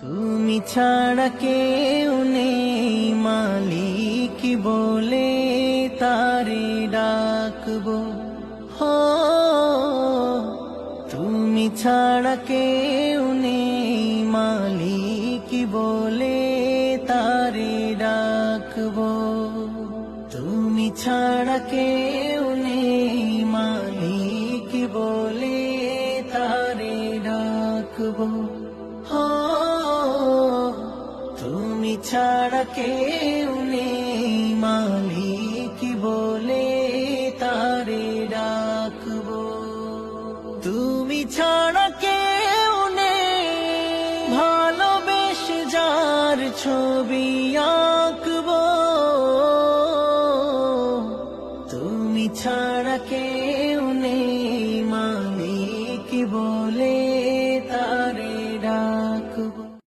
তুমি ছাড়া কেউ নেই মালিক বলে তারে ডাকবো। হো তুমি ছাড়া কেউ নেই মালিক বলে তারে ডাকবো। তুমি ছাড়া কেউ নেই মালিক বলে তারে ডাকবো। হো তুমি ছাড়া কেউ নেই মালিক বলে তারে ডাকবো। তুমি ছাড়া কেউ নেই ভালোবেসে যার ছবি আঁকবো। তুমি ছাড়া